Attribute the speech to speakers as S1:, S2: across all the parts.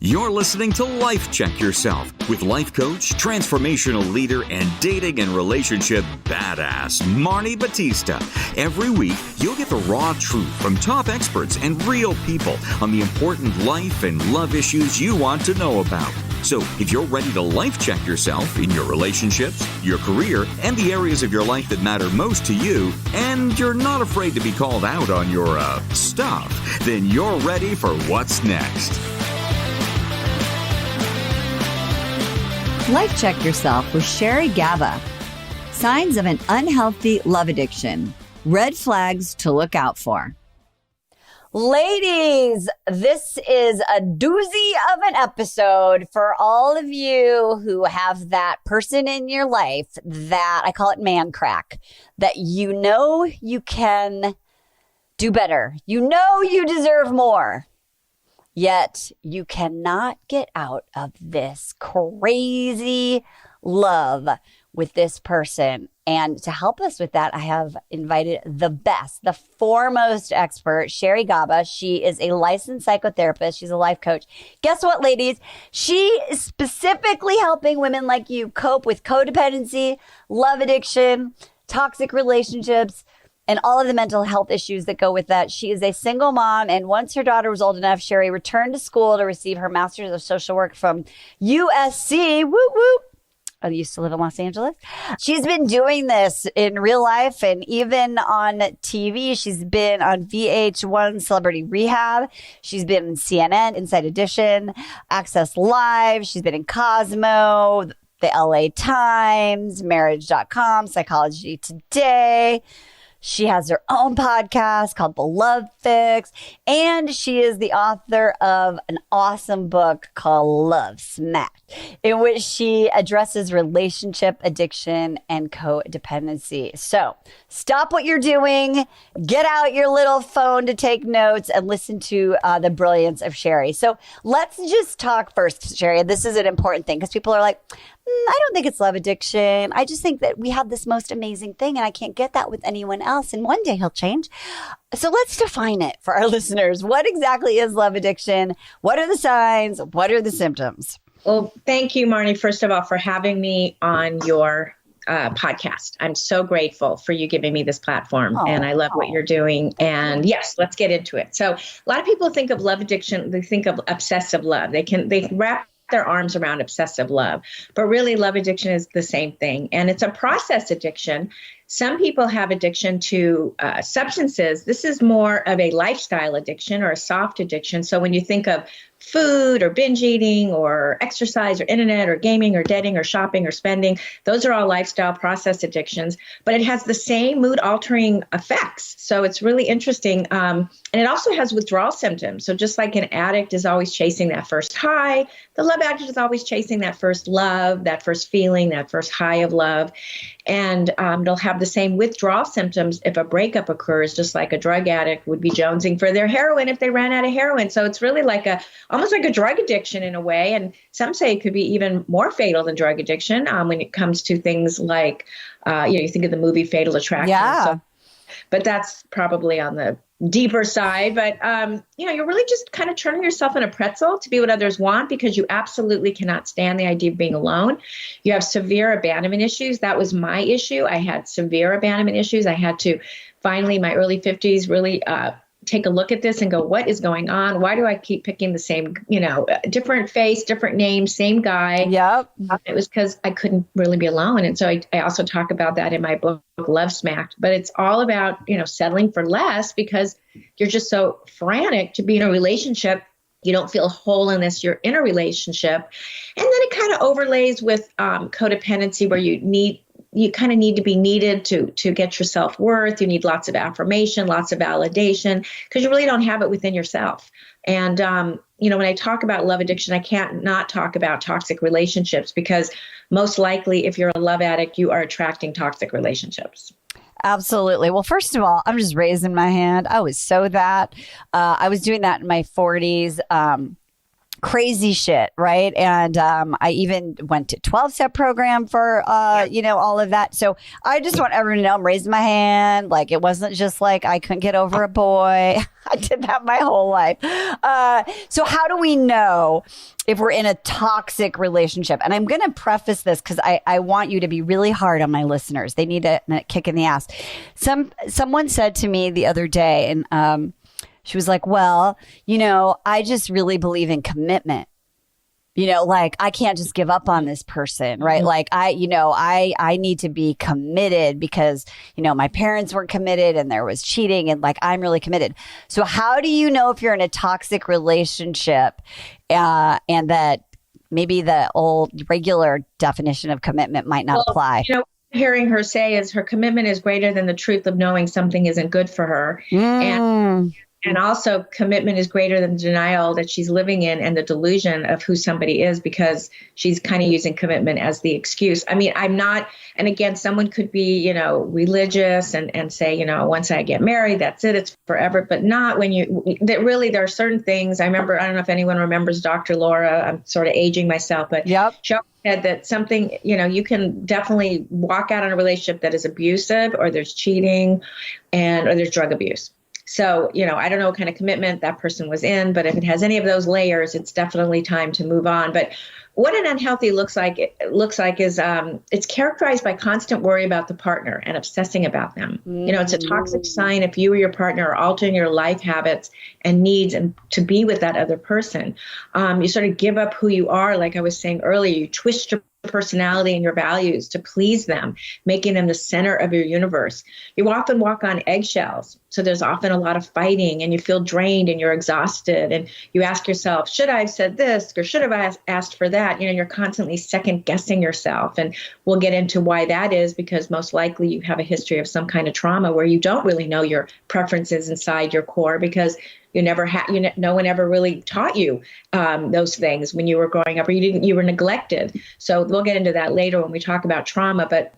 S1: You're listening to Life Check Yourself with life coach, transformational leader, and dating and relationship badass, Marni Batista. Every week, you'll get the raw truth from top experts and real people on the important life and love issues you want to know about. So if you're ready to life check yourself in your relationships, your career, and the areas of your life that matter most to you, and you're not afraid to be called out on your stuff, then you're ready for what's next.
S2: Life Check Yourself with Sherry Gaba. Signs of an unhealthy love addiction. Red flags to look out for. Ladies, this is a doozy of an episode for all of you who have that person in your life that I call it man crack, that you know you can do better. You know you deserve more. Yet you cannot get out of this crazy love with this person. And to help us with that, I have invited the best, the foremost expert, Sherry Gaba. She is a licensed psychotherapist. She's a life coach. Guess what, ladies? She is specifically helping women like you cope with codependency, love addiction, toxic relationships, and all of the mental health issues that go with that. She is a single mom, and once her daughter was old enough, Sherry returned to school to receive her master's of social work from USC. Whoop, whoop. I used to live in Los Angeles. She's been doing this in real life and even on TV. She's been on VH1 Celebrity Rehab. She's been in CNN, Inside Edition, Access Live. She's been in Cosmo, the LA Times, Marriage.com, Psychology Today. She has her own podcast called The Love Fix, and she is the author of an awesome book called Love Smacked, in which she addresses relationship addiction and codependency. So stop what you're doing, get out your little phone to take notes, and listen to the brilliance of Sherry. So let's just talk first, Sherry. This is an important thing because people are like, I don't think it's love addiction. I just think that we have this most amazing thing and I can't get that with anyone else. And one day he'll change. So let's define it for our listeners. What exactly is love addiction? What are the signs? What are the symptoms?
S3: Well, thank you, Marni, first of all, for having me on your podcast. I'm so grateful for you giving me this platform, and I love what you're doing. And yes, let's get into it. So a lot of people think of love addiction. They think of obsessive love. They wrap their arms around obsessive love, but really love addiction is the same thing. And it's a process addiction. Some people have addiction to substances. This is more of a lifestyle addiction or a soft addiction. So when you think of food or binge eating or exercise or internet or gaming or dating or shopping or spending, those are all lifestyle process addictions, but it has the same mood altering effects. So it's really interesting. And it also has withdrawal symptoms. So just like an addict is always chasing that first high, the love addict is always chasing that first love, that first feeling, that first high of love. And they'll have the same withdrawal symptoms if a breakup occurs, just like a drug addict would be jonesing for their heroin if they ran out of heroin. So it's really like almost like a drug addiction in a way. And some say it could be even more fatal than drug addiction when it comes to things like, you think of the movie Fatal Attraction.
S2: Yeah.
S3: So, but that's probably on the deeper side. But, you're really just kind of turning yourself in a pretzel to be what others want because you absolutely cannot stand the idea of being alone. You have severe abandonment issues. That was my issue. I had severe abandonment issues. I had to finally, in my early 50s, really take a look at this and go, what is going on? Why do I keep picking the same, different face, different name, same guy?
S2: Yep.
S3: It was because I couldn't really be alone. And so I also talk about that in my book, Love Smacked. But it's all about, settling for less because you're just so frantic to be in a relationship. You don't feel whole unless you're in a relationship. And then it kind of overlays with codependency where you kind of need to be needed to get your self-worth. You need lots of affirmation, lots of validation, because you really don't have it within yourself. And, when I talk about love addiction, I can't not talk about toxic relationships because most likely if you're a love addict, you are attracting toxic relationships.
S2: Absolutely. Well, first of all, I'm just raising my hand. I was so that. I was doing that in my 40s. crazy shit, right? And I even went to 12-step program for, all of that. So I just want everyone to know I'm raising my hand. Like, it wasn't just like I couldn't get over a boy. I did that my whole life. So how do we know if we're in a toxic relationship? And I'm going to preface this because I want you to be really hard on my listeners. They need a kick in the ass. Someone said to me the other day, and she was like, well, I just really believe in commitment. Like, I can't just give up on this person, right? Mm-hmm. Like, I need to be committed because, my parents weren't committed and there was cheating, and like, I'm really committed. So how do you know if you're in a toxic relationship and that maybe the old regular definition of commitment might not apply?
S3: Hearing her say is her commitment is greater than the truth of knowing something isn't good for her. And also commitment is greater than the denial that she's living in and the delusion of who somebody is, because she's kind of using commitment as the excuse. I mean, I'm not, and again, someone could be, religious and say, once I get married, that's it, it's forever, but not when there are certain things. I don't know if anyone remembers Dr. Laura, I'm sort of aging myself, but
S2: yep.
S3: She said that something, you can definitely walk out on a relationship that is abusive, or there's cheating or there's drug abuse. So, I don't know what kind of commitment that person was in, but if it has any of those layers, it's definitely time to move on. But what an unhealthy looks like is it's characterized by constant worry about the partner and obsessing about them. It's a toxic sign if you or your partner are altering your life habits and needs and to be with that other person. You sort of give up who you are. Like I was saying earlier, you twist your personality and your values to please them, making them the center of your universe. You often walk on eggshells. So there's often a lot of fighting, and you feel drained and you're exhausted, and you ask yourself, should I have said this, or should I have asked for that? You're constantly second guessing yourself. And we'll get into why that is, because most likely you have a history of some kind of trauma where you don't really know your preferences inside your core, because you never had, no one ever really taught you those things when you were growing up, or you were neglected. So we'll get into that later when we talk about trauma, but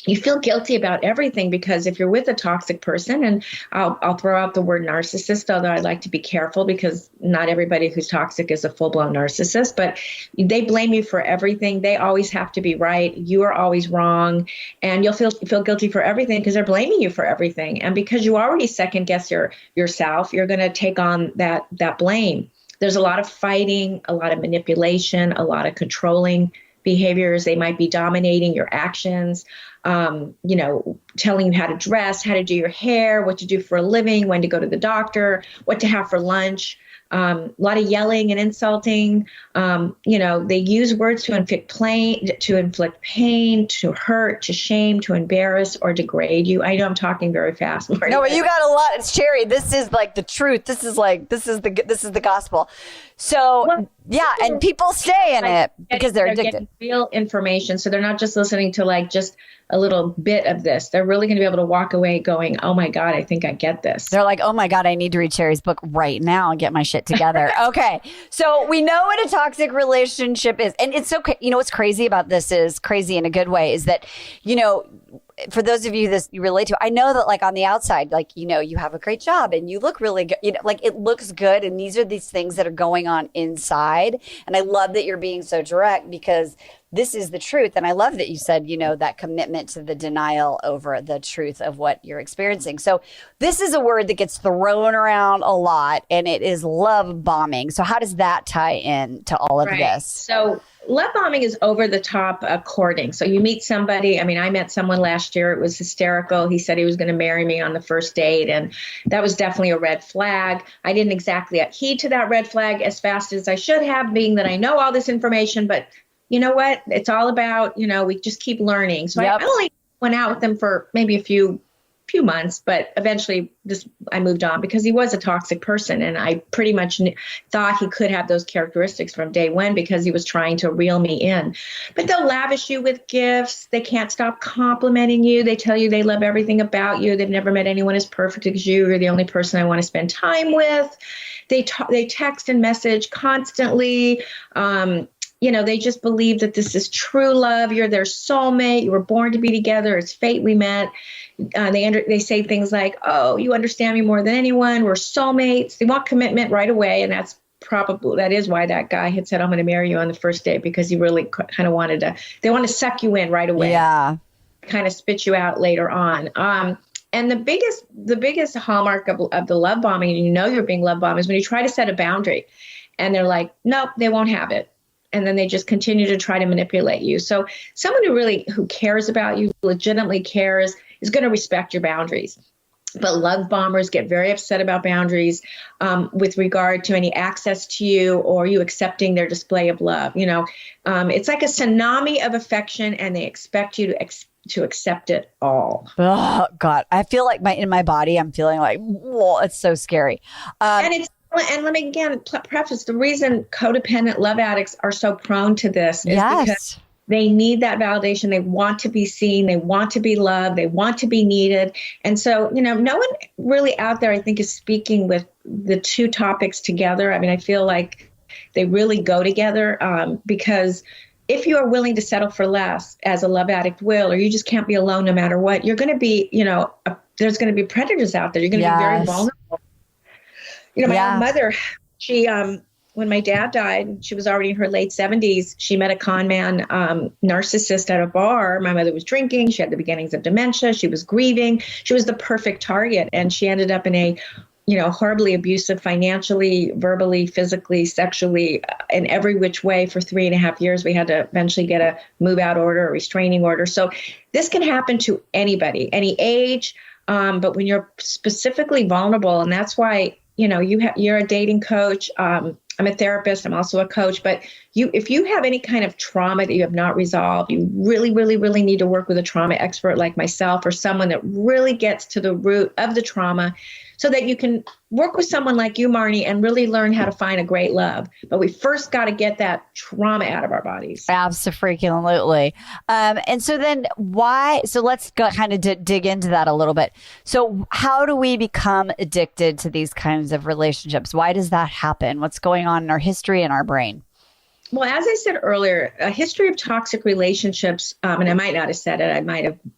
S3: you feel guilty about everything, because if you're with a toxic person, and I'll throw out the word narcissist, although I'd like to be careful because not everybody who's toxic is a full-blown narcissist, but they blame you for everything. They always have to be right. You are always wrong. And you'll feel guilty for everything because they're blaming you for everything. And because you already second guess yourself, you're going to take on that blame. There's a lot of fighting, a lot of manipulation, a lot of controlling behaviors. They might be dominating your actions, telling you how to dress, how to do your hair, what to do for a living, when to go to the doctor, what to have for lunch. A lot of yelling and insulting. They use words to inflict pain, to hurt, to shame, to embarrass, or degrade you. I know I'm talking very fast, Marni.
S2: No, but you got a lot. It's Cherry. This is like the truth. This is the gospel. So and people stay in it because they're addicted.
S3: Getting real information, so they're not just listening to like just a little bit of this. They're really going to be able to walk away going, oh my God, I think I get this.
S2: They're like, oh my God, I need to read Cherry's book right now and get my shit together. Okay. So we know what a toxic relationship is. And it's okay. What's crazy about this is crazy in a good way is that, for those of you that you relate to, I know that like on the outside, like, you have a great job and you look really good, like it looks good. And these are these things that are going on inside. And I love that you're being so direct because this is the truth. And I love that you said, that commitment to the denial over the truth of what you're experiencing. So this is a word that gets thrown around a lot, and it is love bombing. So how does that tie in to all of this?
S3: So love bombing is over the top courting. So you meet somebody. I mean, I met someone last year. It was hysterical. He said he was going to marry me on the first date. And that was definitely a red flag. I didn't exactly heed to that red flag as fast as I should have, being that I know all this information, but you know what? It's all about, we just keep learning. So I only went out with him for maybe a few months, but eventually I moved on because he was a toxic person. And I pretty much thought he could have those characteristics from day one because he was trying to reel me in. But they'll lavish you with gifts. They can't stop complimenting you. They tell you they love everything about you. They've never met anyone as perfect as you. You're the only person I want to spend time with. They text and message constantly. They just believe that this is true love. You're their soulmate. You were born to be together. It's fate we met. They say things like, oh, you understand me more than anyone. We're soulmates. They want commitment right away. And that's that is why that guy had said, I'm going to marry you on the first date, because he really kind of they want to suck you in right away.
S2: Yeah.
S3: Kind of spit you out later on. And the biggest hallmark of the love bombing, and you're being love bombed, is when you try to set a boundary and they're like, nope, they won't have it. And then they just continue to try to manipulate you. So someone who cares about you, legitimately cares, is going to respect your boundaries. But love bombers get very upset about boundaries with regard to any access to you or you accepting their display of love. It's like a tsunami of affection, and they expect you to accept it all.
S2: Oh God, I feel like in my body, I'm feeling like, whoa, it's so scary.
S3: And let me again preface, the reason codependent love addicts are so prone to this is because they need that validation. They want to be seen. They want to be loved. They want to be needed. And so, no one really out there, I think, is speaking with the two topics together. I mean, I feel like they really go together because if you are willing to settle for less, as a love addict will, or you just can't be alone no matter what, you're going to be, there's going to be predators out there. You're going to be very vulnerable. My own mother, she, when my dad died, she was already in her late 70s. She met a con man, narcissist at a bar. My mother was drinking. She had the beginnings of dementia. She was grieving. She was the perfect target. And she ended up in a, horribly abusive, financially, verbally, physically, sexually, in every which way for 3.5 years. We had to eventually get a move out order, a restraining order. So this can happen to anybody, any age. But when you're specifically vulnerable, and that's why, you're a dating coach. I'm a therapist. I'm also a coach. But if you have any kind of trauma that you have not resolved, you really, really, really need to work with a trauma expert like myself, or someone that really gets to the root of the trauma, so that you can work with someone like you, Marni, and really learn how to find a great love. But we first got to get that trauma out of our bodies.
S2: Absolutely. And so then so let's go kind of dig into that a little bit. So how do we become addicted to these kinds of relationships? Why does that happen? What's going on in our history and our brain?
S3: Well, as I said earlier, a history of toxic relationships, and I might not have said it.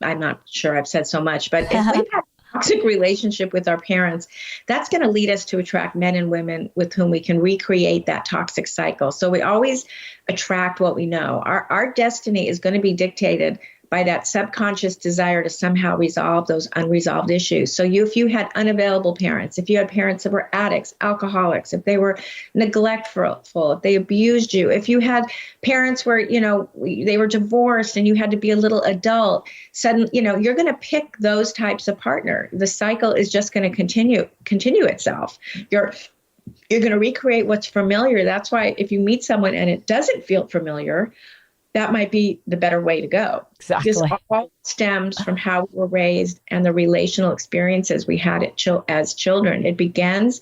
S3: I'm not sure I've said so much, but if we've had toxic relationship with our parents, that's going to lead us to attract men and women with whom we can recreate that toxic cycle. So we always attract what we know. Our destiny is going to be dictated by that subconscious desire to somehow resolve those unresolved issues. So if you had unavailable parents, if you had parents that were addicts, alcoholics, if they were neglectful, if they abused you, if you had parents where, they were divorced and you had to be a little adult, suddenly, you're going to pick those types of partner. The cycle is just going to continue itself. You're going to recreate what's familiar. That's why if you meet someone and it doesn't feel familiar, that might be the better way to go.
S2: Exactly.
S3: This all stems from how we were raised and the relational experiences we had as children. It begins,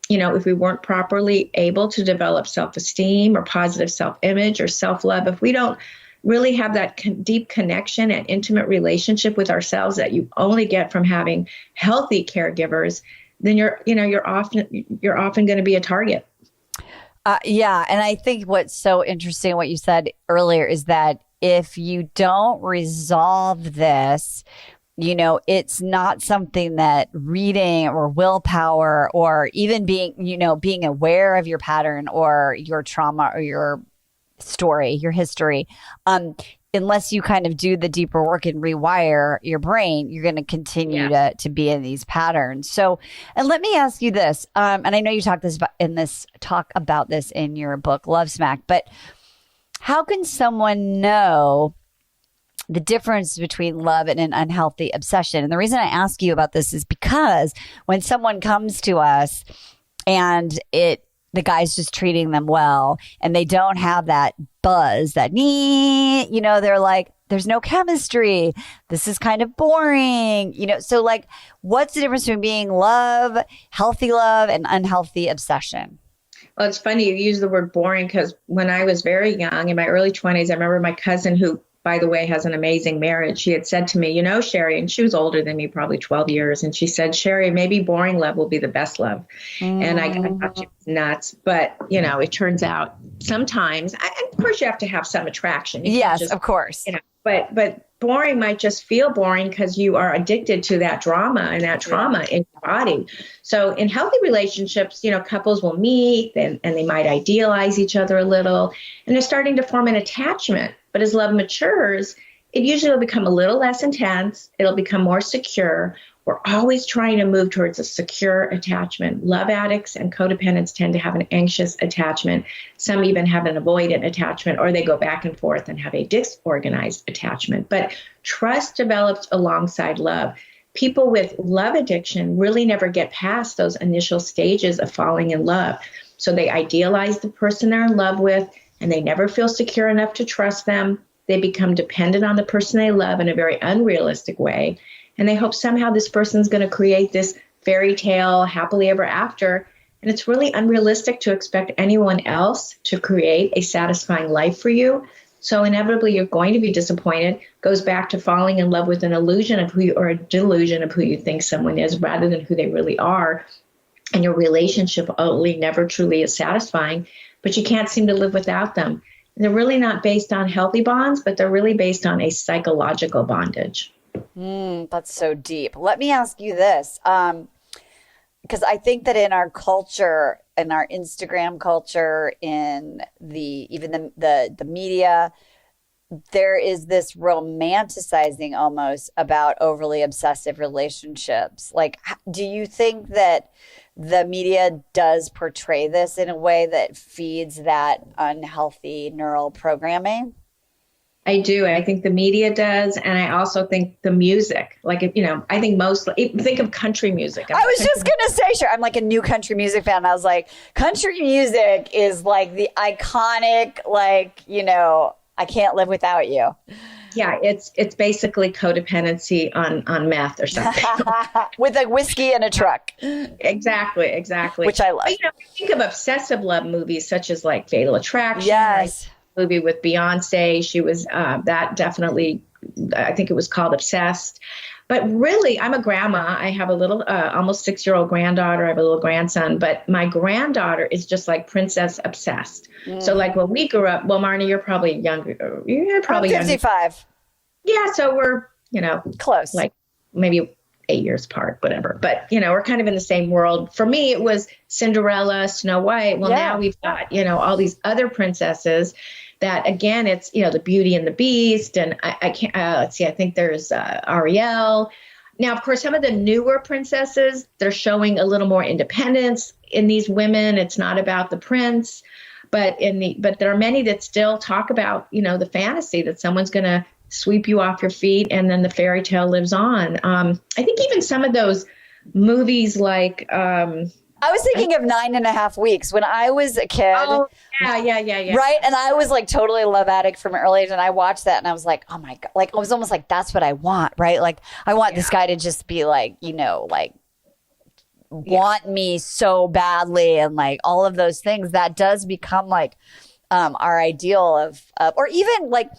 S3: if we weren't properly able to develop self-esteem or positive self-image or self-love, if we don't really have that deep connection and intimate relationship with ourselves that you only get from having healthy caregivers, then you're often going to be a target.
S2: Yeah. And I think what's so interesting, what you said earlier, is that if you don't resolve this, it's not something that reading or willpower or even being aware of your pattern or your trauma or your story, your history, unless you kind of do the deeper work and rewire your brain, you're going to continue to be in these patterns. So, and let me ask you this, and I know you talk about this in your book, Love Smack, but how can someone know the difference between love and an unhealthy obsession? And the reason I ask you about this is because when someone comes to us and the guy's just treating them well and they don't have that buzz, they're like, there's no chemistry. This is kind of boring, so like, what's the difference between being healthy love and unhealthy obsession?
S3: Well, it's funny you use the word boring, because when I was very young, in my early 20s, I remember my cousin, who, by the way, has an amazing marriage. She had said to me, Sherry, and she was older than me, probably 12 years. And she said, Sherry, maybe boring love will be the best love. And I thought she was nuts. But, it turns out sometimes, and of course, you have to have some attraction.
S2: Yes, of course.
S3: But boring might just feel boring because you are addicted to that drama and that trauma in your body. So in healthy relationships, couples will meet and they might idealize each other a little, and they're starting to form an attachment. But as love matures, it usually will become a little less intense. It'll become more secure. We're always trying to move towards a secure attachment. Love addicts and codependents tend to have an anxious attachment. Some even have an avoidant attachment, or they go back and forth and have a disorganized attachment. But trust develops alongside love. People with love addiction really never get past those initial stages of falling in love. So they idealize the person they're in love with, and they never feel secure enough to trust them. They become dependent on the person they love in a very unrealistic way. And they hope somehow this person's going to create this fairy tale, happily ever after. And it's really unrealistic to expect anyone else to create a satisfying life for you. So inevitably, you're going to be disappointed. Goes back to falling in love with an illusion of who you, or a delusion of who you think someone is rather than who they really are. And your relationship only never truly is satisfying, but you can't seem to live without them. And they're really not based on healthy bonds, but they're really based on a psychological bondage.
S2: That's so deep. Let me ask you this, because I think that in our culture, in our Instagram culture, in even the media, there is this romanticizing almost about overly obsessive relationships. Like, do you think that the media does portray this in a way that feeds that unhealthy neural programming?
S3: I do. I think the media does. And I also think the music, I think mostly, think of country music.
S2: I was just going to say, sure. I'm like a new country music fan. I was like, country music is like the iconic, I can't live without you.
S3: Yeah, it's basically codependency on meth or something.
S2: With a whiskey and a truck.
S3: Exactly. Which
S2: I love.
S3: But, think of obsessive love movies such as like Fatal Attraction.
S2: Yes.
S3: Movie with Beyonce. She was that definitely, I think it was called Obsessed. But really, I'm a grandma. I have a little, almost 6-year-old granddaughter. I have a little grandson. But my granddaughter is just like princess obsessed. So like when we grew up, well, Marni, you're probably younger. You're probably
S2: I'm 55.
S3: Younger. Yeah, so we're,
S2: close.
S3: Like maybe 8 years apart, whatever. But, we're kind of in the same world. For me, it was Cinderella, Snow White. Well, now we've got, all these other princesses that, again, it's, the Beauty and the Beast. And I can't, let's see, I think there's Ariel. Now, of course, some of the newer princesses, they're showing a little more independence in these women. It's not about the prince, but there are many that still talk about, the fantasy that someone's going to sweep you off your feet and then the fairy tale lives on. I think even some of those movies like,
S2: I was thinking of 9.5 Weeks when I was a kid.
S3: Oh, yeah.
S2: Right. And I was like totally a love addict from an early age. And I watched that and I was like, oh my God. Like, I was almost like, that's what I want. Right. Like, I want this guy to just be like, want me so badly. And like all of those things that does become like our ideal of or even like,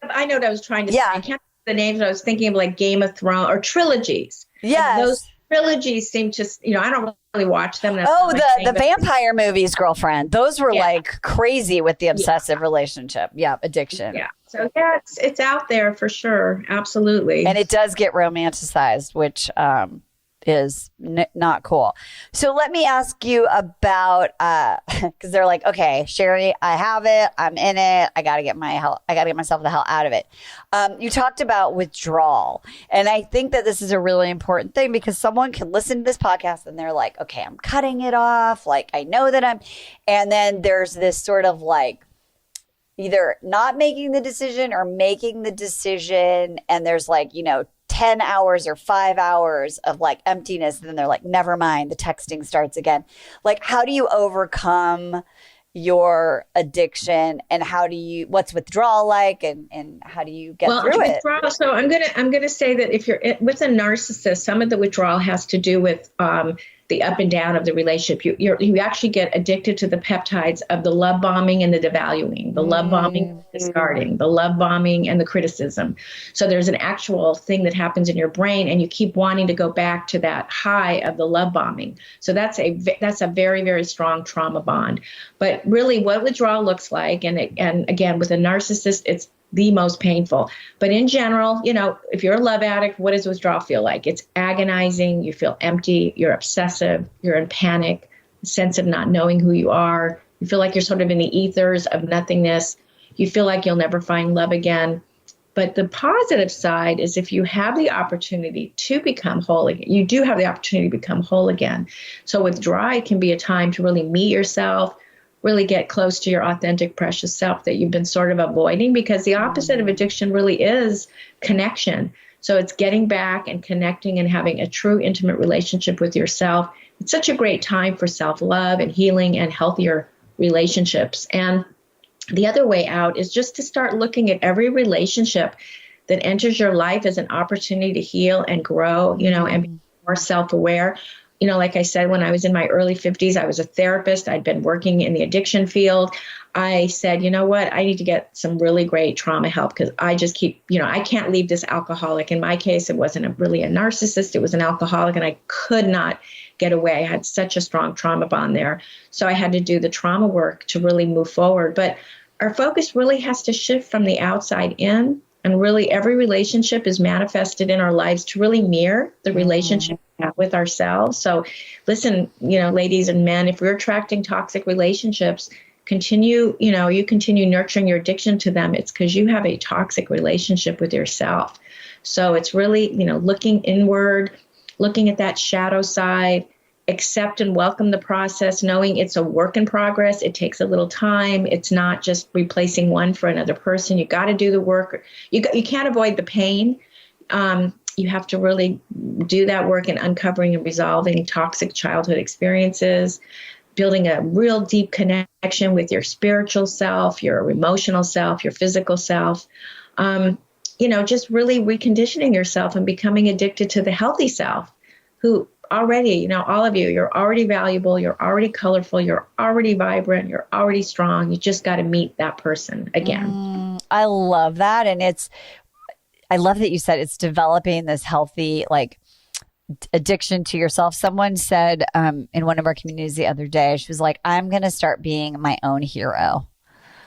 S3: I know what I was trying to say. I can't remember the names. I was thinking of like Game of Thrones or trilogies.
S2: Yes.
S3: Those trilogies seem to, I don't really watch them.
S2: The vampire movies, girlfriend. Those were like crazy with the obsessive relationship. Yeah, addiction.
S3: Yeah. So it's out there for sure. Absolutely.
S2: And it does get romanticized, which is not cool. So let me ask you about, because they're like, okay, Sherry, I have it. I'm in it. I got to get myself the hell out of it. You talked about withdrawal. And I think that this is a really important thing because someone can listen to this podcast and they're like, okay, I'm cutting it off. Like, I know that and then there's this sort of like, either not making the decision or making the decision. And there's like, 10 hours or 5 hours of like emptiness. And then they're like, never mind. The texting starts again. Like, how do you overcome your addiction and what's withdrawal like and how do you get through it?
S3: So I'm going to say that if you're with a narcissist, some of the withdrawal has to do with the up and down of the relationship. You actually get addicted to the peptides of the love bombing and the devaluing, the love bombing, discarding, the love bombing and the criticism. So there's an actual thing that happens in your brain and you keep wanting to go back to that high of the love bombing. So that's a very, very strong trauma bond. But really what withdrawal looks like, and again, with a narcissist, it's the most painful. But in general, if you're a love addict, what does withdrawal feel like? It's agonizing. You feel empty. You're obsessive. You're in panic, a sense of not knowing who you are. You feel like you're sort of in the ethers of nothingness. You feel like you'll never find love again. But the positive side is if you have the opportunity to become whole again, you do have the opportunity to become whole again. So withdrawal can be a time to really meet yourself, really get close to your authentic, precious self that you've been sort of avoiding, because the opposite of addiction really is connection. So it's getting back and connecting and having a true intimate relationship with yourself. It's such a great time for self-love and healing and healthier relationships. And the other way out is just to start looking at every relationship that enters your life as an opportunity to heal and grow, and be more self-aware. Like I said, when I was in my early 50s, I was a therapist. I'd been working in the addiction field. I said, you know what, I need to get some really great trauma help because I just keep, I can't leave this alcoholic. In my case, it wasn't really a narcissist. It was an alcoholic, and I could not get away. I had such a strong trauma bond there. So I had to do the trauma work to really move forward. But our focus really has to shift from the outside in, and really every relationship is manifested in our lives to really mirror the relationship we have with ourselves. So listen, ladies and men, if we're attracting toxic relationships, you continue nurturing your addiction to them. It's because you have a toxic relationship with yourself. So it's really, looking inward, looking at that shadow side, accept and welcome the process, knowing it's a work in progress. It takes a little time. It's not just replacing one for another person. You got to do the work. You can't avoid the pain. You have to really do that work in uncovering and resolving toxic childhood experiences, building a real deep connection with your spiritual self, your emotional self, your physical self. Just really reconditioning yourself and becoming addicted to the healthy self who already, all of you, you're already valuable, you're already colorful, you're already vibrant, you're already strong. You just got to meet that person again.
S2: I love that. And I love that you said it's developing this healthy, addiction to yourself. Someone said in one of our communities the other day, she was like, I'm going to start being my own hero.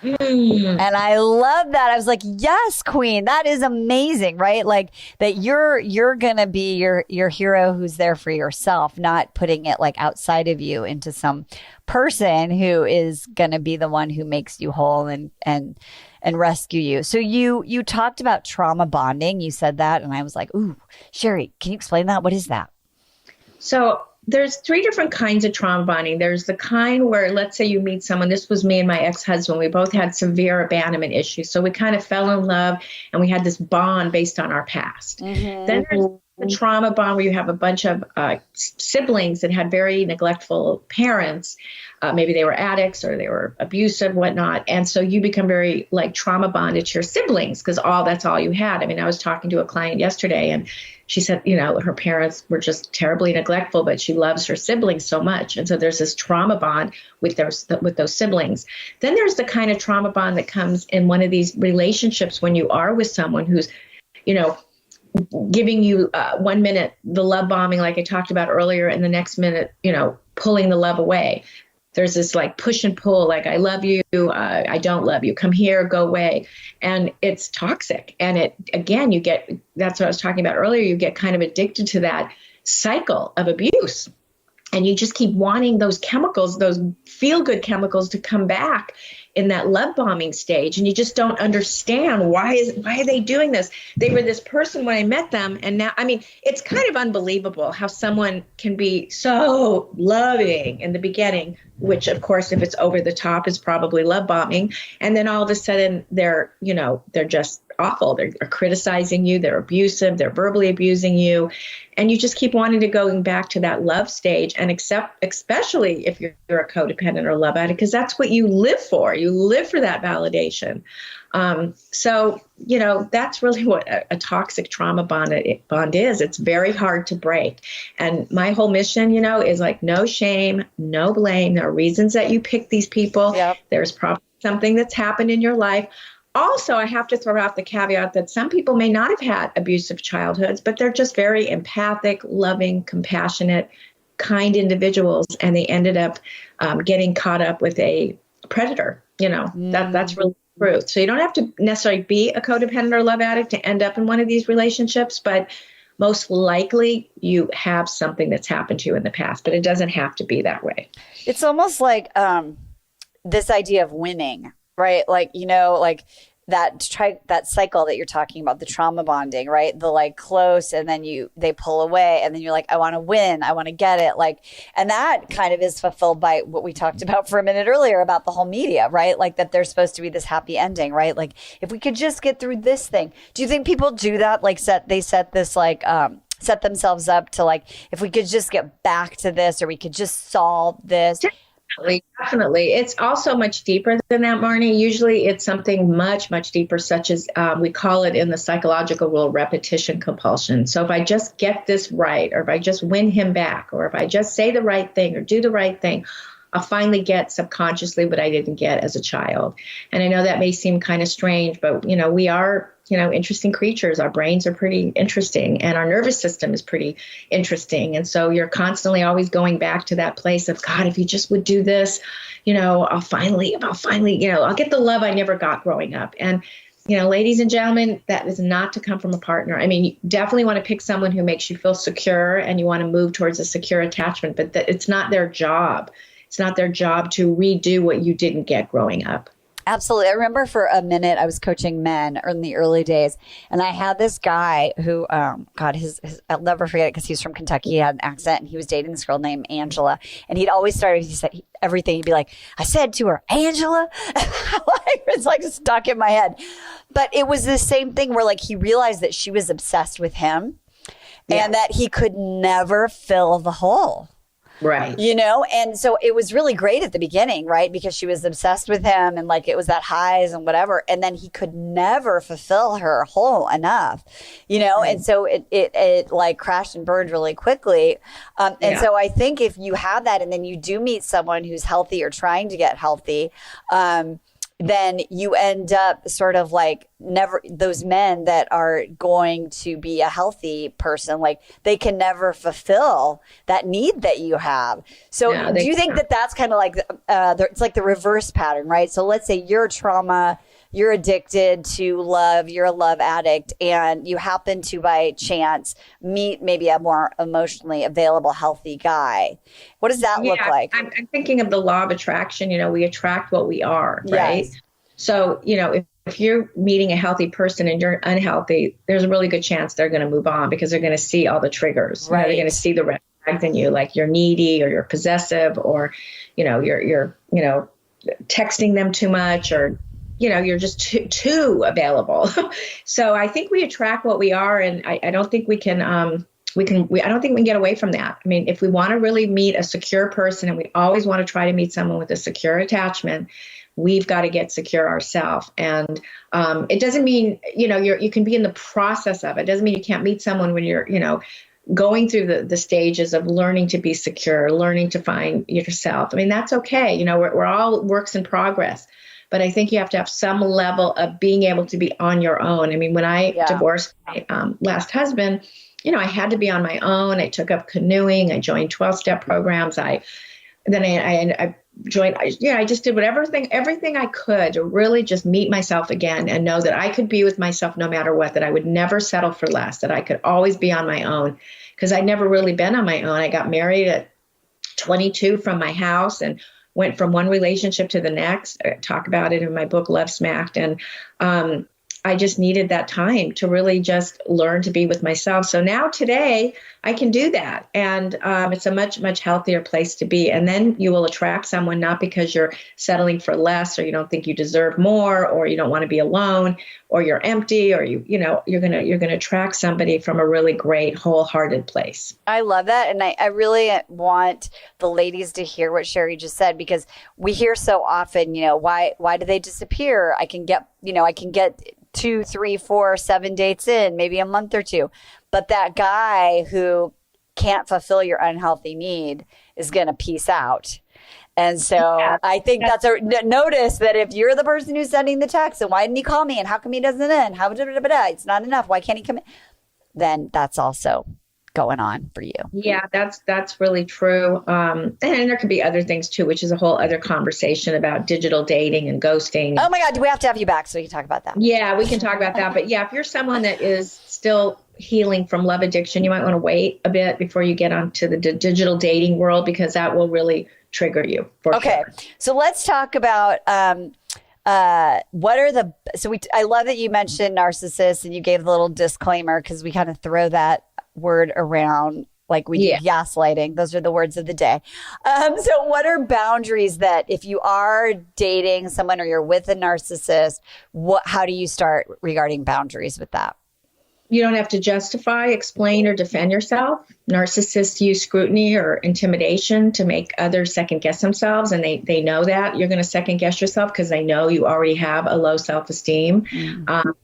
S2: And I love that. I was like, yes, queen, that is amazing, right? Like that you're going to be your hero who's there for yourself, not putting it outside of you into some person who is going to be the one who makes you whole and rescue you. So you talked about trauma bonding. You said that. And I was like, ooh, Sherry, can you explain that? What is that?
S3: So there's 3 different kinds of trauma bonding. There's the kind where, let's say you meet someone. This was me and my ex-husband. We both had severe abandonment issues. So we kind of fell in love and we had this bond based on our past. Mm-hmm. Then there's the trauma bond where you have a bunch of siblings that had very neglectful parents. Maybe they were addicts or they were abusive, whatnot. And so you become very trauma bonded to your siblings because that's all you had. I mean, I was talking to a client yesterday and she said, her parents were just terribly neglectful, but she loves her siblings so much. And so there's this trauma bond with those siblings. Then there's the kind of trauma bond that comes in one of these relationships when you are with someone who's, giving you 1 minute the love bombing like I talked about earlier, and the next minute, pulling the love away. There's this push and pull, I love you, I don't love you, come here, go away. And it's toxic. And that's what I was talking about earlier, you get kind of addicted to that cycle of abuse. And you just keep wanting those chemicals, those feel-good chemicals to come back in that love bombing stage. And you just don't understand why are they doing this? They were this person when I met them. And now, it's kind of unbelievable how someone can be so loving in the beginning, which of course, if it's over the top is probably love bombing. And then all of a sudden they're just awful. They're criticizing you. They're abusive. They're verbally abusing you. And you just keep wanting to go back to that love stage and especially if you're a codependent or love addict, because that's what you live for. You live for that validation. So that's really what a toxic trauma bond is. It's very hard to break. And my whole mission, is no shame, no blame. There are reasons that you pick these people. Yep. There's probably something that's happened in your life. Also, I have to throw out the caveat that some people may not have had abusive childhoods, but they're just very empathic, loving, compassionate, kind individuals, and they ended up getting caught up with a predator. That's really truth. So you don't have to necessarily be a codependent or love addict to end up in one of these relationships, but most likely you have something that's happened to you in the past, but it doesn't have to be that way.
S2: It's almost like this idea of winning, right? Like, like that cycle that you're talking about, the trauma bonding, right? The like close, and then they pull away, and then you're like, I want to win, I want to get it, like, and that kind of is fulfilled by what we talked about for a minute earlier about the whole media, right? Like that there's supposed to be this happy ending, right? Like if we could just get through this thing. Do you think people do that? Like set themselves up to like, if we could just get back to this, or we could just solve this.
S3: Definitely. It's also much deeper than that, Marni. Usually it's something much, much deeper, such as we call it in the psychological world, repetition compulsion. So if I just get this right, or if I just win him back, or if I just say the right thing or do the right thing, I'll finally get subconsciously what I didn't get as a child. And I know that may seem kind of strange, but, we are, interesting creatures. Our brains are pretty interesting, and our nervous system is pretty interesting. And so you're constantly always going back to that place of, God, if you just would do this, I'll finally, I'll get the love I never got growing up. And, ladies and gentlemen, that is not to come from a partner. I mean, you definitely want to pick someone who makes you feel secure, and you want to move towards a secure attachment, but it's not their job. It's not their job to redo what you didn't get growing up.
S2: Absolutely. I remember for a minute I was coaching men in the early days, and I had this guy who, I'll never forget it because he's from Kentucky. He had an accent, and he was dating this girl named Angela. And he'd always start, he said everything. He'd be like, I said to her, Angela. It's like stuck in my head. But it was the same thing where like he realized that she was obsessed with him, and that he could never fill the hole.
S3: Right.
S2: And so it was really great at the beginning, right? Because she was obsessed with him, and like it was that highs and whatever. And then he could never fulfill her whole enough, right. And so it like crashed and burned really quickly. And so I think if you have that, and then you do meet someone who's healthy or trying to get healthy, then you end up sort of like never, those men that are going to be a healthy person, like they can never fulfill that need that you have. So do you think that that's kind of like, it's like the reverse pattern, right? So let's say you're trauma, you're addicted to love, you're a love addict, and you happen to by chance meet maybe a more emotionally available, healthy guy. What does that look like?
S3: I'm thinking of the law of attraction. We attract what we are, right? Yes. So, if you're meeting a healthy person and you're unhealthy, there's a really good chance they're going to move on because they're going to see all the triggers. Right. They're going to see the red flags in you, like you're needy or you're possessive, or, you're texting them too much, or, you're just too available. So I think we attract what we are. And I don't think we can, I don't think we can get away from that. I mean, if we want to really meet a secure person, and we always want to try to meet someone with a secure attachment, we've got to get secure ourselves. And it doesn't mean, you can be in the process of it. It doesn't mean you can't meet someone when you're, going through the stages of learning to be secure, learning to find yourself. I mean, that's okay. We're all works in progress. But I think you have to have some level of being able to be on your own. I memean, when I divorced my last husband, I had to be on my own. I took up canoeing. I joined 12-step programs. I joined. I just did everything I could to really just meet myself again and know that I could be with myself no matter what, that I would never settle for less, that I could always be on my own, because I'd never really been on my own. I got married at 22 from my house and went from one relationship to the next. I talk about it in my book, Love Smacked. And I just needed that time to really just learn to be with myself. So now today I can do that. And it's a much, much healthier place to be. And then you will attract someone, not because you're settling for less, or you don't think you deserve more, or you don't want to be alone, or you're empty, or you're going to attract somebody from a really great wholehearted place.
S2: I love that. And I really want the ladies to hear what Sherry just said, because we hear so often, why do they disappear? I can get 2, 3, 4, 7 dates in, maybe a month or two. But that guy who can't fulfill your unhealthy need is going to peace out. And so I think that's a notice that if you're the person who's sending the text, and why didn't he call me? And how come he doesn't? And how, it's not enough. Why can't he come in? Then that's also going on for you.
S3: Yeah, that's really true. And there could be other things too, which is a whole other conversation about digital dating and ghosting.
S2: Oh my God, do we have to have you back so we can talk about that?
S3: Yeah, we can talk about that. But yeah, if you're someone that is still healing from love addiction, you might want to wait a bit before you get onto the digital dating world, because that will really trigger you.
S2: Okay,
S3: sure.
S2: So let's talk about what are the, I love that you mentioned narcissists and you gave the little disclaimer, because we kind of throw that word around like we do gaslighting. Those are the words of the day. So what are boundaries that if you are dating someone or you're with a narcissist, how do you start regarding boundaries with that?
S3: You don't have to justify, explain, or defend yourself. Narcissists use scrutiny or intimidation to make others second guess themselves. And they know that you're going to second guess yourself because they know you already have a low self-esteem.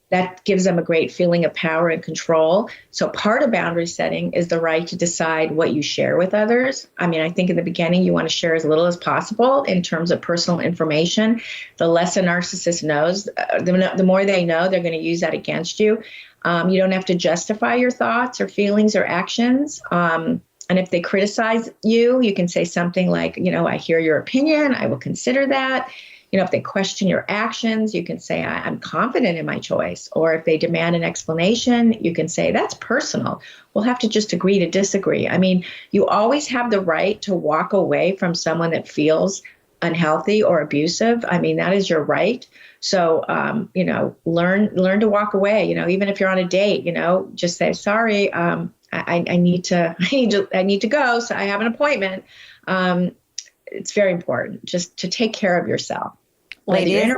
S3: That gives them a great feeling of power and control. So part of boundary setting is the right to decide what you share with others. I mean, I think in the beginning, you want to share as little as possible in terms of personal information. The less a narcissist knows, the more they know, they're going to use that against you. You don't have to justify your thoughts or feelings or actions. And if they criticize you, you can say something like, I hear your opinion. I will consider that. If they question your actions, you can say, I'm confident in my choice. Or if they demand an explanation, you can say, that's personal. We'll have to just agree to disagree. I mean, you always have the right to walk away from someone that feels unhealthy or abusive. I mean, that is your right. So, learn to walk away, even if you're on a date, just say, sorry, I need to go. So I have an appointment. It's very important just to take care of yourself.
S2: Ladies,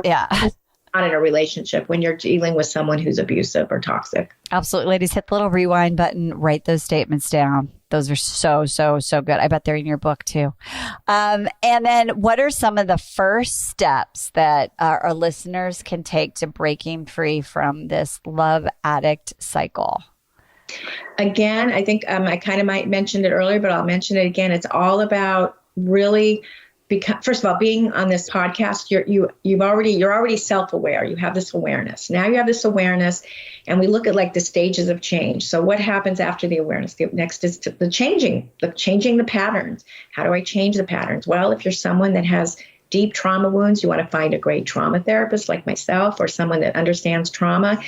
S3: Not in a relationship when you're dealing with someone who's abusive or toxic.
S2: Absolutely. Ladies, hit the little rewind button, write those statements down. Those are so good. I bet they're in your book too. And then what are some of the first steps that our listeners can take to breaking free from this love addict cycle?
S3: Again, I think I kind of might mention it earlier, but I'll mention it again. It's all about really first of all, being on this podcast, you're already self-aware. You have this awareness. Now you have this awareness, and we look at like the stages of change. So what happens after the awareness? The next is the changing the patterns. How do I change the patterns? Well, if you're someone that has deep trauma wounds, you want to find a great trauma therapist like myself or someone that understands trauma.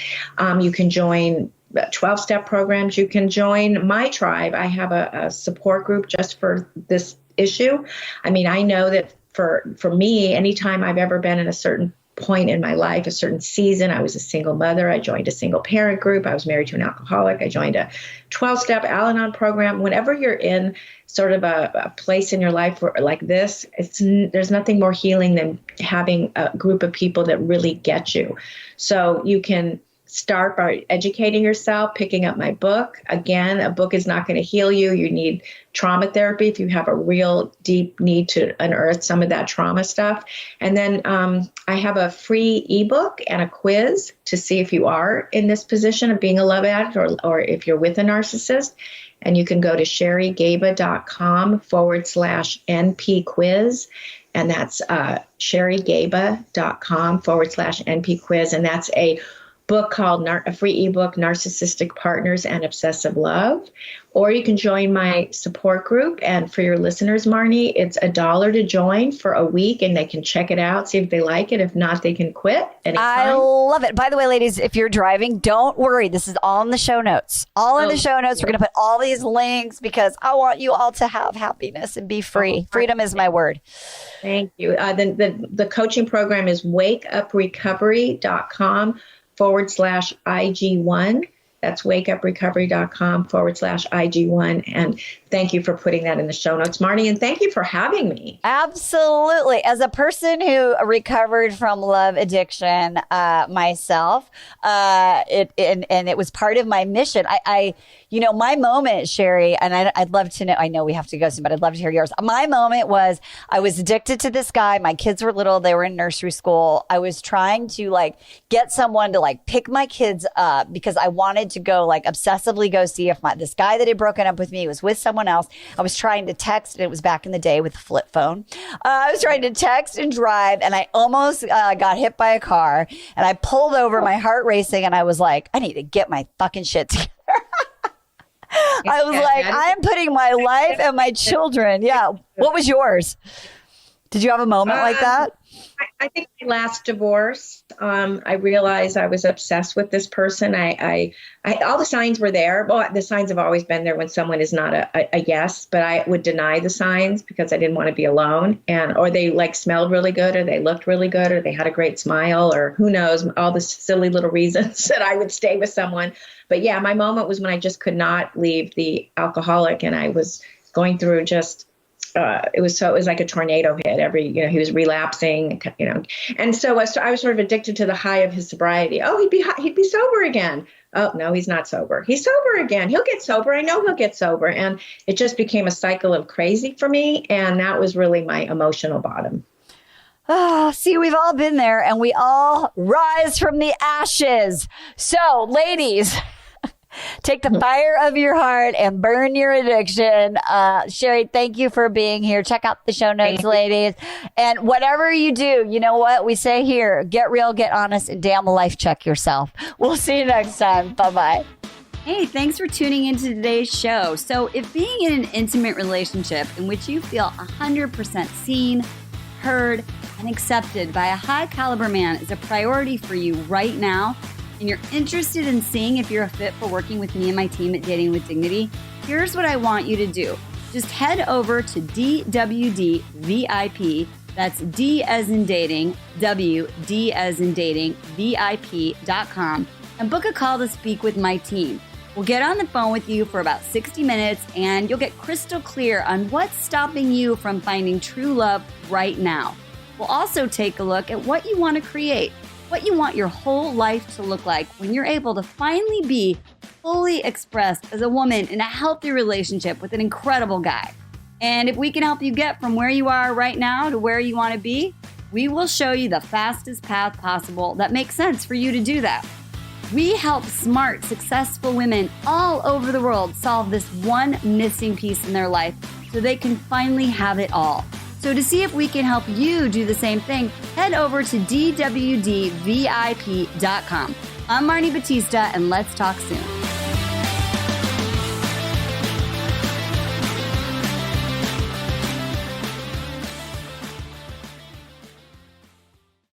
S3: You can join 12-step programs. You can join my tribe. I have a support group just for this issue. I mean, I know that for me, anytime I've ever been in a certain point in my life, a certain season, I was a single mother. I joined a single parent group. I was married to an alcoholic. I joined a 12-step Al-Anon program. Whenever you're in sort of a place in your life like this, there's nothing more healing than having a group of people that really get you. So you can start by educating yourself, picking up my book. Again, a book is not going to heal you. You need trauma therapy if you have a real deep need to unearth some of that trauma stuff. And then I have a free ebook and a quiz to see if you are in this position of being a love addict or if you're with a narcissist. And you can go to sherrygaba.com/NP quiz. And that's sherrygaba.com/NP quiz. And that's a book called a free ebook, Narcissistic Partners and Obsessive Love. Or you can join my support group. And for your listeners, Marni, it's $1 to join for a week, and they can check it out, see if they like it. If not, they can quit anytime.
S2: I love it. By the way, ladies, if you're driving, don't worry. This is all in the show notes. In the show notes. We're going to put all these links because I want you all to have happiness and be free. Freedom is my word.
S3: Thank you. The coaching program is wakeuprecovery.com/IG1. That's wakeuprecovery.com/IG1. And thank you for putting that in the show notes, Marni. And thank you for having me.
S2: Absolutely. As a person who recovered from love addiction myself, it was part of my mission. My moment, Sherry, and I'd love to know, I know we have to go soon, but I'd love to hear yours. My moment was I was addicted to this guy. My kids were little. They were in nursery school. I was trying to get someone to pick my kids up because I wanted to go obsessively go see if this guy that had broken up with me was with someone else. I was trying to text, and it was back in the day with the flip phone. I was trying to text and drive, and I almost got hit by a car, and I pulled over, my heart racing, and I was like, I need to get my fucking shit together. I was like, I'm putting my life and my children. Yeah. What was yours? Did you have a moment like that?
S3: I think my last divorce, I realized I was obsessed with this person. I all the signs were there. Well, the signs have always been there when someone is not a yes, but I would deny the signs because I didn't want to be alone, or they like smelled really good, or they looked really good, or they had a great smile, or who knows, all the silly little reasons that I would stay with someone. But yeah, my moment was when I just could not leave the alcoholic, and I was going through just. It was like a tornado hit. He was relapsing, and so I was sort of addicted to the high of his sobriety. Oh, he'd be sober again. Oh no, he's not sober. He's sober again. He'll get sober. I know he'll get sober. And it just became a cycle of crazy for me. And that was really my emotional bottom.
S2: Oh, see, we've all been there, and we all rise from the ashes. So, ladies. Take the fire of your heart and burn your addiction. Sherry, thank you for being here. Check out the show notes, ladies. And whatever you do, you know what we say here, get real, get honest, and damn life check yourself. We'll see you next time. Bye-bye.
S4: Hey, thanks for tuning into today's show. So if being in an intimate relationship in which you feel 100% seen, heard, and accepted by a high caliber man is a priority for you right now, and you're interested in seeing if you're a fit for working with me and my team at Dating with Dignity, here's what I want you to do. Just head over to DWD VIP, that's D as in dating, W, D as in dating, VIP.com, and book a call to speak with my team. We'll get on the phone with you for about 60 minutes, and you'll get crystal clear on what's stopping you from finding true love right now. We'll also take a look at what you want to create, what you want your whole life to look like when you're able to finally be fully expressed as a woman in a healthy relationship with an incredible guy. And if we can help you get from where you are right now to where you want to be, we will show you the fastest path possible that makes sense for you to do that. We help smart, successful women all over the world solve this one missing piece in their life so they can finally have it all. So to see if we can help you do the same thing, head over to DWDVIP.com. I'm Marni Batista, and let's talk soon.